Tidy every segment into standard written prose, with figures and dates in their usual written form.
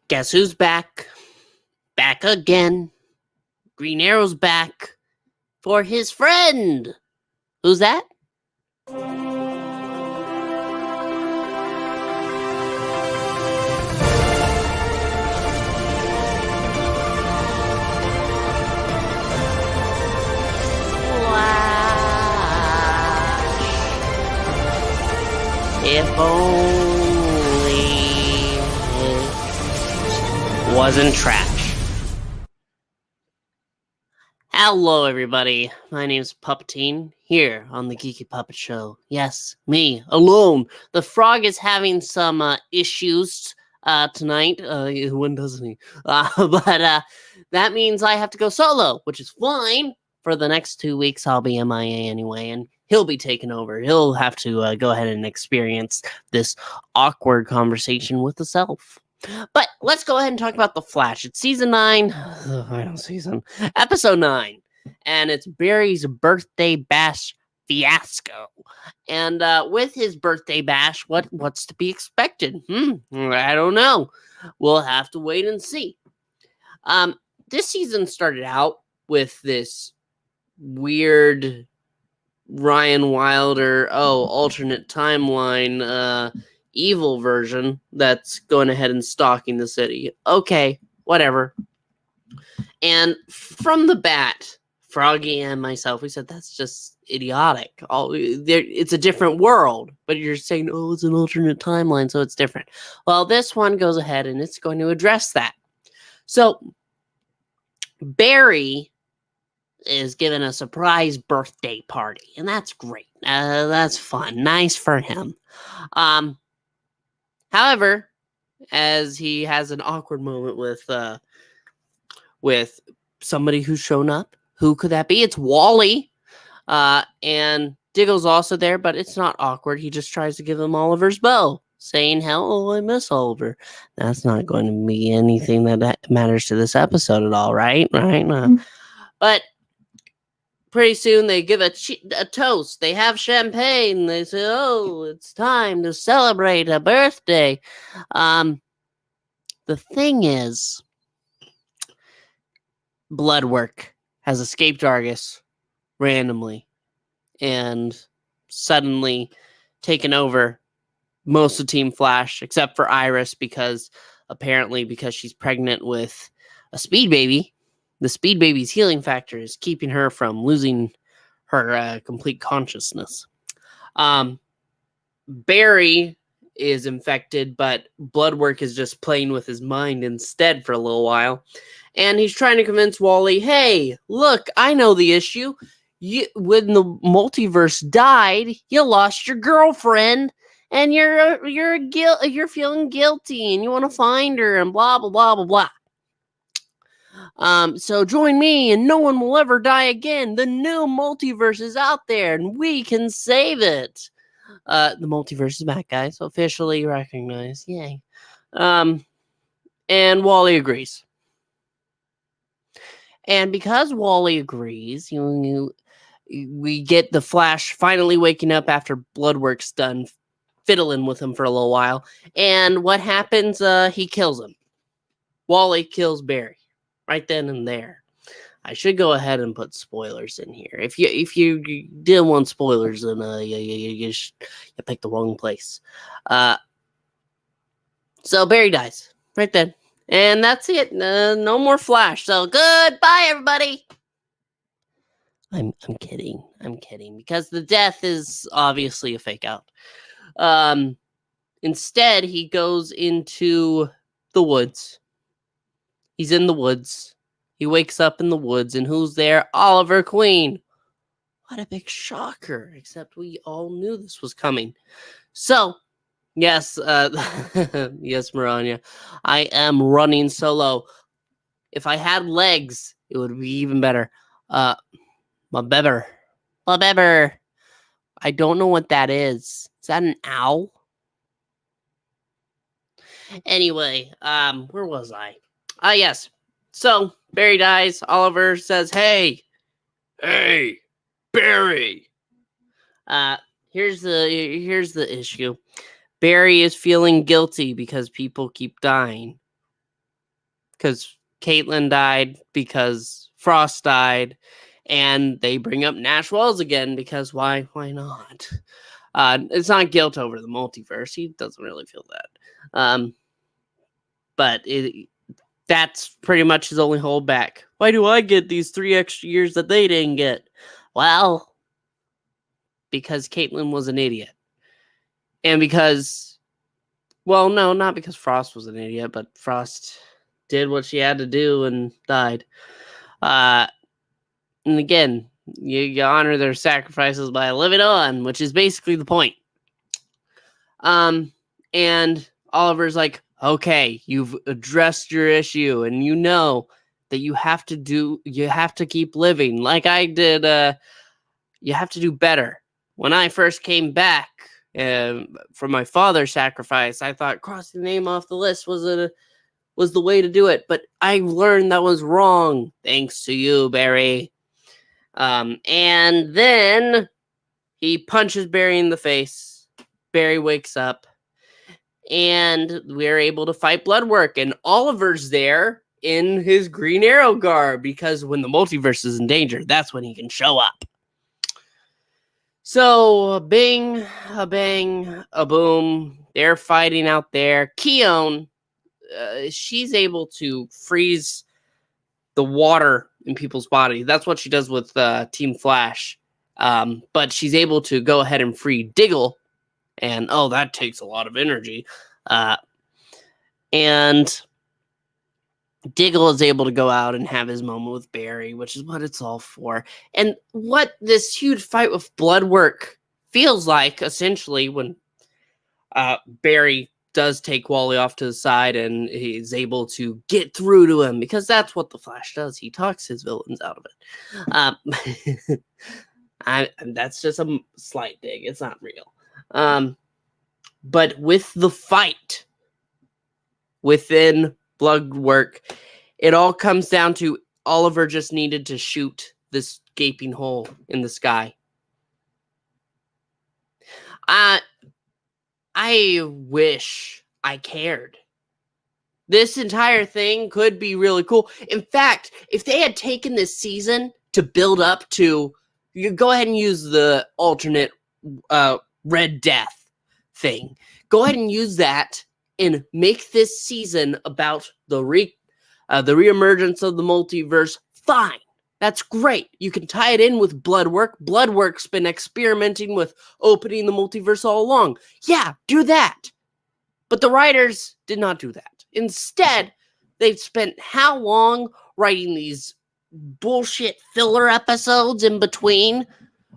Guess who's back? Back again. Green Arrow's back for his friend. Who's that? If only it wasn't trash. Hello, everybody. My name's Puppetine, here on the Geeky Puppet Show. Yes, me, alone. The frog is having some issues tonight. When doesn't he? But that means I have to go solo, which is fine. For the next 2 weeks, I'll be MIA anyway, and he'll be taking over. He'll have to go ahead and experience this awkward conversation with the self. But let's go ahead and talk about The Flash. It's season 9. Episode 9. And it's Barry's birthday bash fiasco. And with his birthday bash, what's to be expected? I don't know. We'll have to wait and see. This season started out with this weird Ryan Wilder, alternate timeline, evil version that's going ahead and stalking the city. Okay, whatever. And from the bat, Froggy and myself, we said that's just idiotic. It's a different world, but you're saying, it's an alternate timeline, so it's different. Well, this one goes ahead and it's going to address that. So, Barry is giving a surprise birthday party, and that's great. That's fun. Nice for him. However, as he has an awkward moment with somebody who's shown up, who could that be? It's Wally. And Diggle's also there, but it's not awkward. He just tries to give him Oliver's bow, saying, "Hello, I miss Oliver." That's not going to be anything that matters to this episode at all, right? But pretty soon they give a toast. They have champagne. They say, it's time to celebrate a birthday. The thing is, Bloodwork has escaped Argus randomly and suddenly taken over most of Team Flash, except for Iris, because she's pregnant with a speed baby. The speed baby's healing factor is keeping her from losing her complete consciousness. Barry is infected, but Bloodwork is just playing with his mind instead for a little while. And he's trying to convince Wally, hey, look, I know the issue. When the multiverse died, you lost your girlfriend, and you're feeling guilty, and you want to find her, and blah, blah, blah, blah, blah. So join me, and no one will ever die again. The new multiverse is out there, and we can save it. The multiverse is back, guys. Officially recognized. Yay. And Wally agrees. And because Wally agrees, we get the Flash finally waking up after Bloodwork's done fiddling with him for a little while. And what happens? He kills him. Wally kills Barry right then and there. I should go ahead and put spoilers in here. If you didn't want spoilers, then you picked the wrong place. So Barry dies right then. And that's it. No more Flash. So goodbye, everybody. I'm kidding. Because the death is obviously a fake out. Instead, he goes into the woods. He's in the woods. He wakes up in the woods, and who's there? Oliver Queen. What a big shocker. Except we all knew this was coming. So, yes, yes, Maranya, I am running solo. If I had legs, it would be even better. My beber. I don't know what that is. Is that an owl? Anyway, where was I? Yes. So, Barry dies. Oliver says, Hey, Barry. Here's the issue. Barry is feeling guilty because people keep dying. because Caitlin died, because Frost died, and they bring up Nash Wells again because why not? It's not guilt over the multiverse. He doesn't really feel that. But that's pretty much his only holdback. Why do I get these 3 extra years that they didn't get? Well, because Caitlin was an idiot. And because, well, no, not because Frost was an idiot, but Frost did what she had to do and died. And again, you honor their sacrifices by living on, which is basically the point. And Oliver's like, okay, you've addressed your issue, and you know that you have to keep living. Like I did, you have to do better. When I first came back from my father's sacrifice, I thought crossing the name off the list was the way to do it, but I learned that was wrong, thanks to you, Barry. And then he punches Barry in the face. Barry wakes up, and we're able to fight Bloodwork, and Oliver's there in his Green Arrow garb, because when the multiverse is in danger, that's when he can show up. So, a bing, a bang, a boom, they're fighting out there. Keone, she's able to freeze the water in people's body. That's what she does with Team Flash. But she's able to go ahead and free Diggle. And, that takes a lot of energy. And Diggle is able to go out and have his moment with Barry, which is what it's all for. And what this huge fight with Bloodwork feels like, essentially, when Barry does take Wally off to the side and he's able to get through to him, because that's what the Flash does. He talks his villains out of it. That's just a slight dig. It's not real. But with the fight within Bloodwork, it all comes down to Oliver just needed to shoot this gaping hole in the sky. I wish I cared. This entire thing could be really cool. In fact, if they had taken this season to build up to, you go ahead and use the alternate Red Death thing. Go ahead and use that and make this season about the reemergence of the multiverse. Fine. That's great. You can tie it in with Bloodwork. Bloodwork's been experimenting with opening the multiverse all along. Yeah, do that. But the writers did not do that. Instead, they've spent how long writing these bullshit filler episodes in between?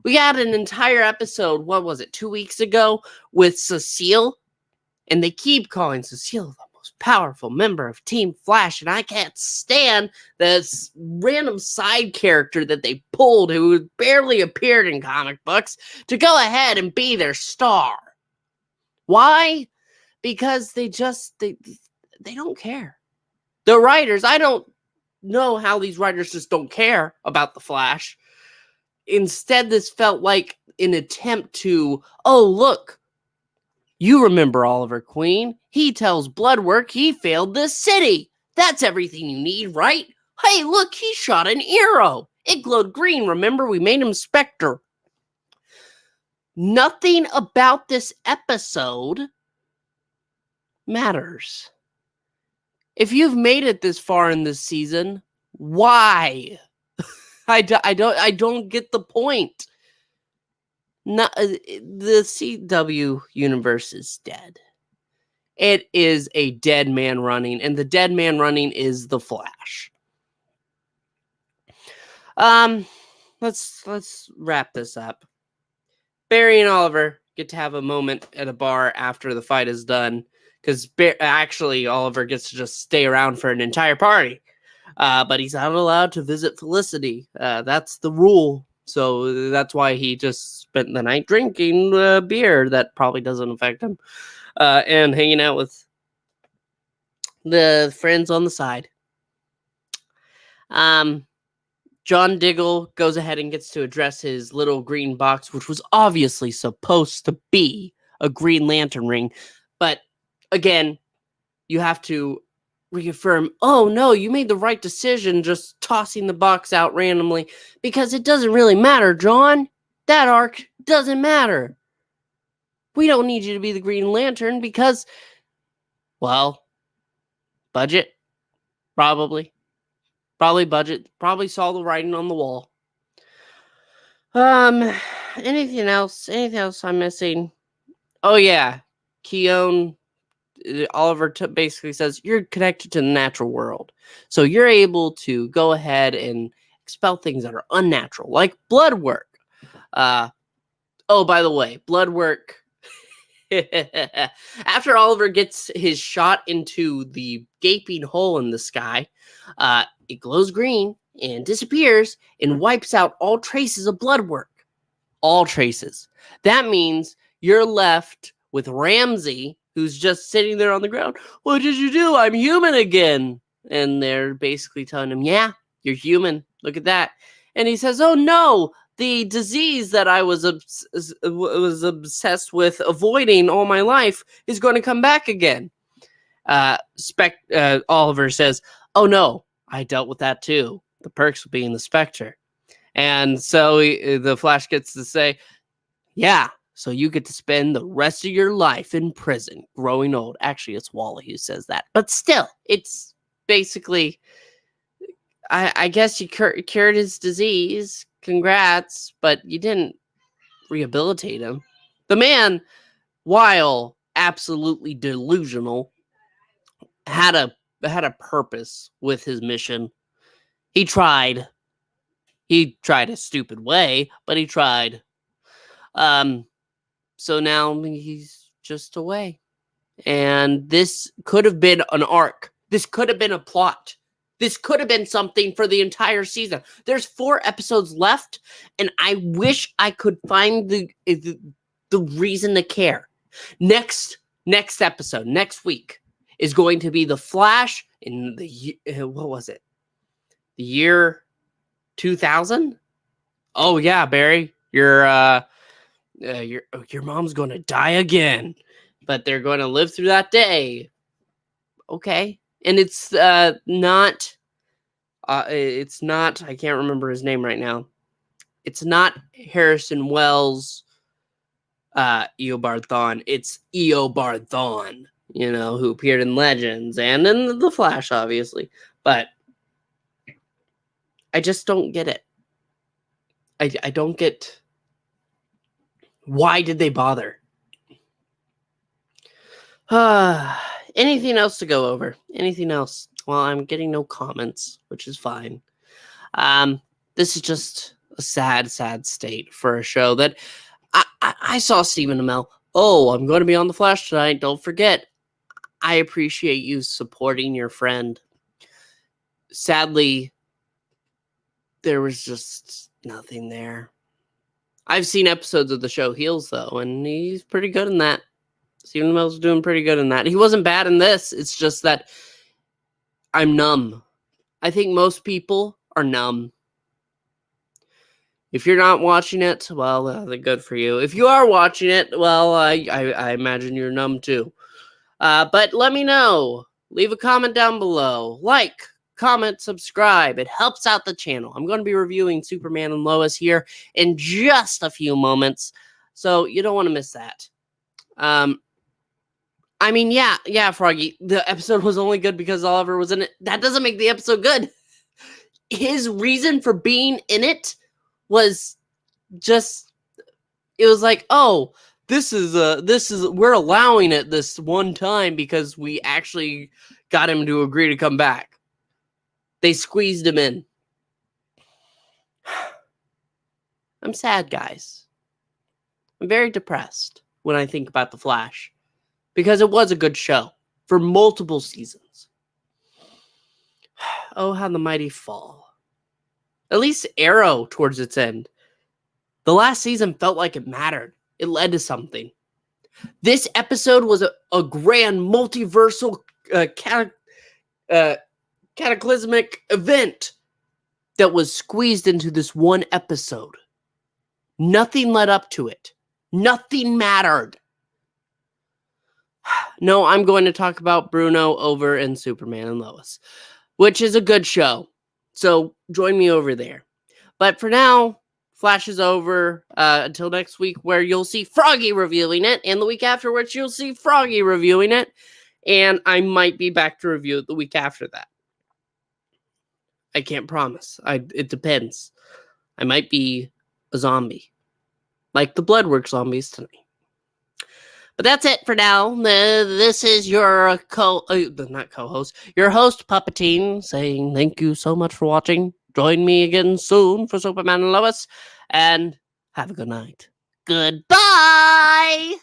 We got an entire episode, what was it, 2 weeks ago, with Cecile? And they keep calling Cecile the most powerful member of Team Flash, and I can't stand this random side character that they pulled who barely appeared in comic books to go ahead and be their star. Why? Because they don't care. The writers, I don't know how these writers just don't care about the Flash. Instead, this felt like an attempt to, look, you remember Oliver Queen. He tells Bloodwork he failed this city. That's everything you need, right? Hey, look, he shot an arrow. It glowed green. Remember, we made him Spectre. Nothing about this episode matters. If you've made it this far in this season, why? I don't get the point. The CW universe is dead. It is a dead man running, and the dead man running is the Flash. Let's wrap this up. Barry and Oliver get to have a moment at a bar after the fight is done, because actually Oliver gets to just stay around for an entire party. But he's not allowed to visit Felicity. That's the rule. So that's why he just spent the night drinking beer that probably doesn't affect him. And hanging out with the friends on the side. John Diggle goes ahead and gets to address his little green box, which was obviously supposed to be a Green Lantern ring. But again, you have to reaffirm, oh no, you made the right decision just tossing the box out randomly, because it doesn't really matter, John. That arc doesn't matter. We don't need you to be the Green Lantern because, well, budget, probably budget, probably saw the writing on the wall. Anything else I'm missing? Oh yeah, Keone, Oliver basically says you're connected to the natural world, so you're able to go ahead and expel things that are unnatural, like blood work. Oh, by the way, blood work. After Oliver gets his shot into the gaping hole in the sky, it glows green and disappears and wipes out all traces of blood work. All traces. That means you're left with Ramsey, who's just sitting there on the ground. What did you do? I'm human again. And they're basically telling him, yeah, you're human. Look at that. And he says, oh no, the disease that I was obsessed with avoiding all my life is going to come back again. Oliver says, oh no, I dealt with that too. The perks of being the Spectre. And so the Flash gets to say, yeah, so you get to spend the rest of your life in prison, growing old. Actually, it's Wally who says that. But still, it's basically, I guess you cured his disease. Congrats, but you didn't rehabilitate him. The man, while absolutely delusional, had a purpose with his mission. He tried. He tried a stupid way, but he tried. So now he's just away. And this could have been an arc. This could have been a plot. This could have been something for the entire season. There's 4 episodes left, and I wish I could find the reason to care. Next episode, next week, is going to be the Flash in the what was it? The year 2000? Oh yeah, Barry, your mom's going to die again, but they're going to live through that day. Okay. And it's not I can't remember his name right now. It's not Harrison Wells Eobard Thawne. It's Eobard Thawne, who appeared in Legends and in The Flash, obviously. But I just don't get it. I don't get, why did they bother? Anything else to go over? Anything else? Well, I'm getting no comments, which is fine. This is just a sad state for a show that I saw Stephen Amell. Oh, I'm going to be on The Flash tonight. Don't forget. I appreciate you supporting your friend. Sadly, there was just nothing there. I've seen episodes of the show Heels, though, and he's pretty good in that. Stephen Amell's doing pretty good in that. He wasn't bad in this. It's just that I'm numb. I think most people are numb. If you're not watching it, well, they're good for you. If you are watching it, well, I imagine you're numb too. But let me know. Leave a comment down below. Like, comment, subscribe. It helps out the channel. I'm going to be reviewing Superman and Lois here in just a few moments, so you don't want to miss that. I mean, yeah, Froggy, the episode was only good because Oliver was in it. That doesn't make the episode good. His reason for being in it was just, it was like, oh, this is we're allowing it this one time because we actually got him to agree to come back. They squeezed him in. I'm sad, guys. I'm very depressed when I think about The Flash, because it was a good show for multiple seasons. Oh, how the mighty fall. At least Arrow towards its end. The last season felt like it mattered. It led to something. This episode was a grand multiversal cataclysmic event that was squeezed into this one episode. Nothing led up to it. Nothing mattered. No, I'm going to talk about Bruno over in Superman and Lois, which is a good show. So join me over there. But for now, Flash is over until next week, where you'll see Froggy reviewing it, and the week afterwards, you'll see Froggy reviewing it, and I might be back to review it the week after that. I can't promise. It depends. I might be a zombie, like the Bloodwork zombies tonight. But that's it for now. This is your not co-host, your host Puppeteen, saying thank you so much for watching. Join me again soon for Superman and Lois, and have a good night. Goodbye.